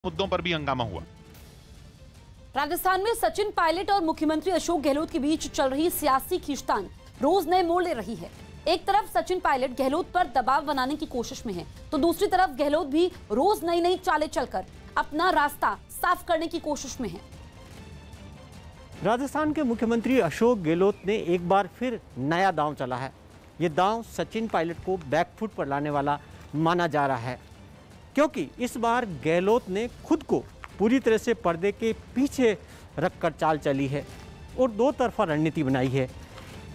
मुद्दों पर भी हंगामा हुआ। राजस्थान में सचिन पायलट और मुख्यमंत्री अशोक गहलोत के बीच चल रही सियासी खींचतान रोज नए मोड़ ले रही है। एक तरफ सचिन पायलट गहलोत पर दबाव बनाने की कोशिश में है, तो दूसरी तरफ गहलोत भी रोज नई नई चालें चलकर अपना रास्ता साफ करने की कोशिश में है। राजस्थान के मुख्यमंत्री अशोक गहलोत ने एक बार फिर नया दांव चला है। ये दांव सचिन पायलट को बैकफुट पर लाने वाला माना जा रहा है, क्योंकि इस बार गहलोत ने खुद को पूरी तरह से पर्दे के पीछे रखकर चाल चली है और दो तरफा रणनीति बनाई है।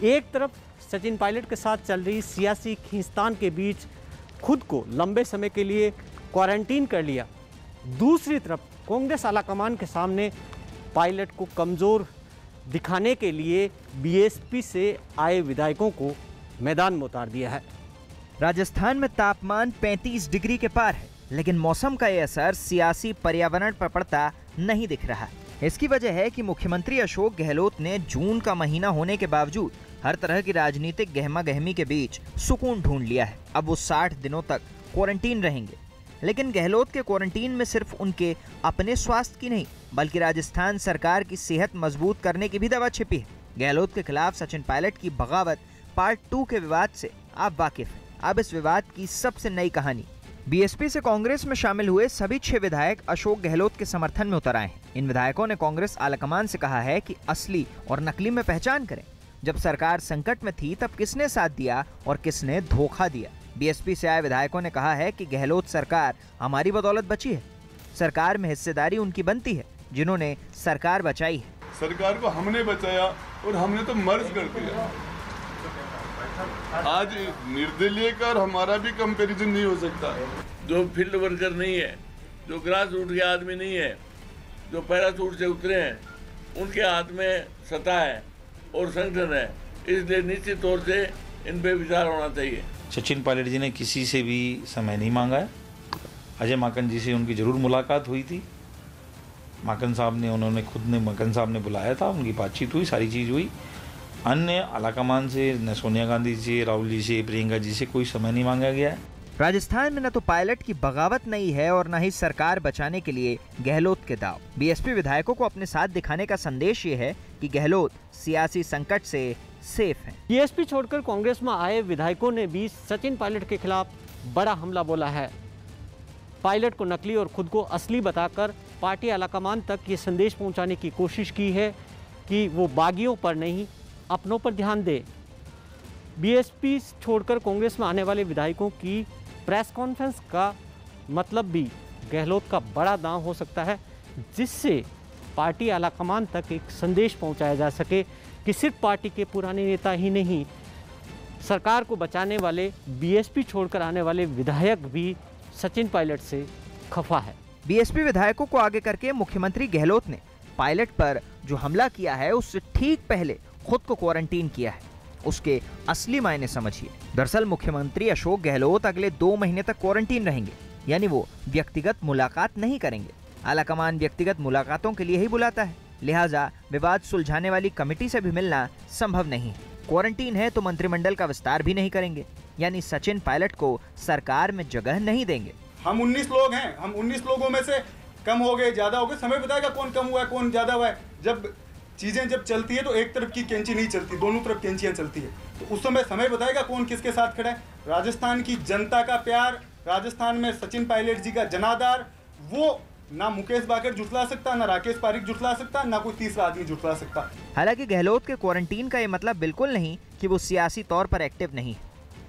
एक तरफ सचिन पायलट के साथ चल रही सियासी खींचतान के बीच खुद को लंबे समय के लिए क्वारंटीन कर लिया, दूसरी तरफ कांग्रेस आलाकमान के सामने पायलट को कमज़ोर दिखाने के लिए बीएसपी से आए विधायकों को मैदान में उतार दिया है। राजस्थान में तापमान 35 डिग्री के पार है, लेकिन मौसम का ये असर सियासी पर्यावरण पर पड़ता नहीं दिख रहा। इसकी वजह है कि मुख्यमंत्री अशोक गहलोत ने जून का महीना होने के बावजूद हर तरह की राजनीतिक गहमा गहमी के बीच सुकून ढूंढ लिया है। अब वो 60 दिनों तक क्वारंटीन रहेंगे, लेकिन गहलोत के क्वारंटीन में सिर्फ उनके अपने स्वास्थ्य की नहीं, बल्कि राजस्थान सरकार की सेहत मजबूत करने की भी दवा छिपी है। गहलोत के खिलाफ सचिन पायलट की बगावत पार्ट 2 के विवाद से आप वाकिफ हैं। अब इस विवाद की सबसे नई कहानी। बीएसपी से कांग्रेस में शामिल हुए सभी 6 विधायक अशोक गहलोत के समर्थन में उतर आए हैं। इन विधायकों ने कांग्रेस आलाकमान से कहा है कि असली और नकली में पहचान करें। जब सरकार संकट में थी तब किसने साथ दिया और किसने धोखा दिया। बीएसपी से आए विधायकों ने कहा है कि गहलोत सरकार हमारी बदौलत बची है। सरकार में हिस्सेदारी उनकी बनती है जिन्होंने सरकार बचाई है। सरकार को हमने बचाया और हमने तो मर्ज कर दिया। आज निर्दलीय का और हमारा भी कंपैरिजन नहीं हो सकता। जो फील्ड वर्कर नहीं है, जो ग्रास रूट के आदमी नहीं है, जो पैराशूट से उतरे हैं, उनके हाथ में सत्ता है और संगठन है, इसलिए निश्चित तौर से इन पे विचार होना चाहिए। सचिन पायलट जी ने किसी से भी समय नहीं मांगा है। अजय माकन जी से उनकी जरूर मुलाकात हुई थी। माकन साहब ने माकन साहब ने बुलाया था, उनकी बातचीत हुई, सारी चीज़ हुई। अन्य आलाकमान से न सोनिया गांधी जी, राहुल जी से, प्रियंका जी से कोई समय नहीं मांगा गया है। राजस्थान में न तो पायलट की बगावत नहीं है और न ही सरकार बचाने के लिए गहलोत के दाव। बीएसपी विधायकों को अपने साथ दिखाने का संदेश ये है कि गहलोत सियासी संकट से सेफ है। बीएसपी छोड़कर कांग्रेस में आए विधायकों ने भी सचिन पायलट के खिलाफ बड़ा हमला बोला है। पायलट को नकली और खुद को असली बताकर पार्टी आलाकमान तक ये संदेश पहुंचाने की कोशिश की है कि वो बागियों पर नहीं, अपनों पर ध्यान दे। बीएसपी छोड़कर कांग्रेस में आने वाले विधायकों की प्रेस कॉन्फ्रेंस का मतलब भी गहलोत का बड़ा दांव हो सकता है, जिससे पार्टी आलाकमान तक एक संदेश पहुंचाया जा सके कि सिर्फ पार्टी के पुराने नेता ही नहीं, सरकार को बचाने वाले बीएसपी छोड़कर आने वाले विधायक भी सचिन पायलट से खफा है। बीएसपी विधायकों को आगे करके मुख्यमंत्री गहलोत ने पायलट पर जो हमला किया है उससे ठीक पहले खुद को क्वारंटीन किया है। उसके असली मायने समझिए। दरअसल मुख्यमंत्री अशोक गहलोत अगले 2 महीने तक क्वारंटीन रहेंगे, यानी वो व्यक्तिगत मुलाकात नहीं करेंगे। आलाकमान व्यक्तिगत मुलाकातों के लिए ही बुलाता है, लिहाजा विवाद सुलझाने वाली कमेटी से भी मिलना संभव नहीं है। क्वारंटीन है तो मंत्रिमंडल का विस्तार भी नहीं करेंगे, यानी सचिन पायलट को सरकार में जगह नहीं देंगे। हम 19 लोग हैं, हम 19 लोगों में से कम हो गए, ज्यादा हो गए, समय बताएगा कौन कम हुआ है कौन ज्यादा हुआ है। जब चीजें चलती है तो एक तरफ की कैंची नहीं चलती, दोनों तरफ कैंचियां चलती है, तो उस समय बताएगा कौन किसके साथ खड़ा है। राजस्थान की जनता का प्यार, राजस्थान में सचिन पायलट जी का जनाधार, वो ना मुकेश बाकर जुटला सकता, ना राकेश पारिक जुटला सकता, ना कोई तीसरा आदमी जुटला सकता। हालांकि गहलोत के क्वारंटीन का ये मतलब बिल्कुल नहीं कि वो सियासी तौर पर एक्टिव नहीं है।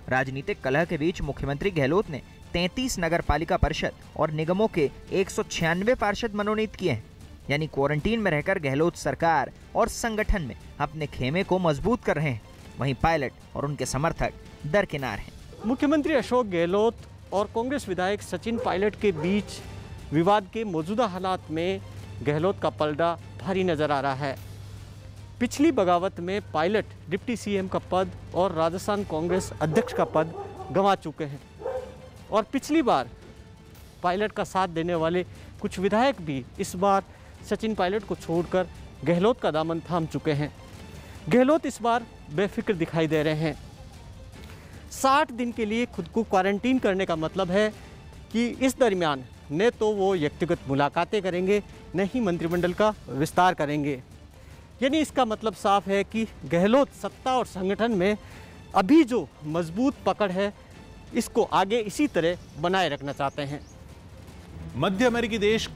राजनीतिक कलह के बीच मुख्यमंत्री गहलोत ने 33 नगर पालिका परिषद और निगमों के 196 पार्षद मनोनीत किए हैं, यानी क्वारंटीन में रहकर गहलोत सरकार और संगठन में अपने खेमे को मजबूत कर रहे हैं। वहीं पायलट और उनके समर्थक दरकिनार हैं। मुख्यमंत्री अशोक गहलोत और कांग्रेस विधायक सचिन पायलट के बीच विवाद के मौजूदा हालात में गहलोत का पलड़ा भारी नजर आ रहा है। पिछली बगावत में पायलट डिप्टी सीएम का पद और राजस्थान कांग्रेस अध्यक्ष का पद गंवा चुके हैं, और पिछली बार पायलट का साथ देने वाले कुछ विधायक भी इस बार सचिन पायलट को छोड़कर गहलोत का दामन थाम चुके हैं। गहलोत इस बार बेफिक्र दिखाई दे रहे हैं। 60 दिन के लिए खुद को क्वारंटीन करने का मतलब है कि इस दरमियान न तो वो व्यक्तिगत मुलाकातें करेंगे, न ही मंत्रिमंडल का विस्तार करेंगे। यानी इसका मतलब साफ है कि गहलोत सत्ता और संगठन में अभी जो मजबूत पकड़ है इसको आगे इसी तरह बनाए रखना चाहते हैं। मध्य अमेरिकी देश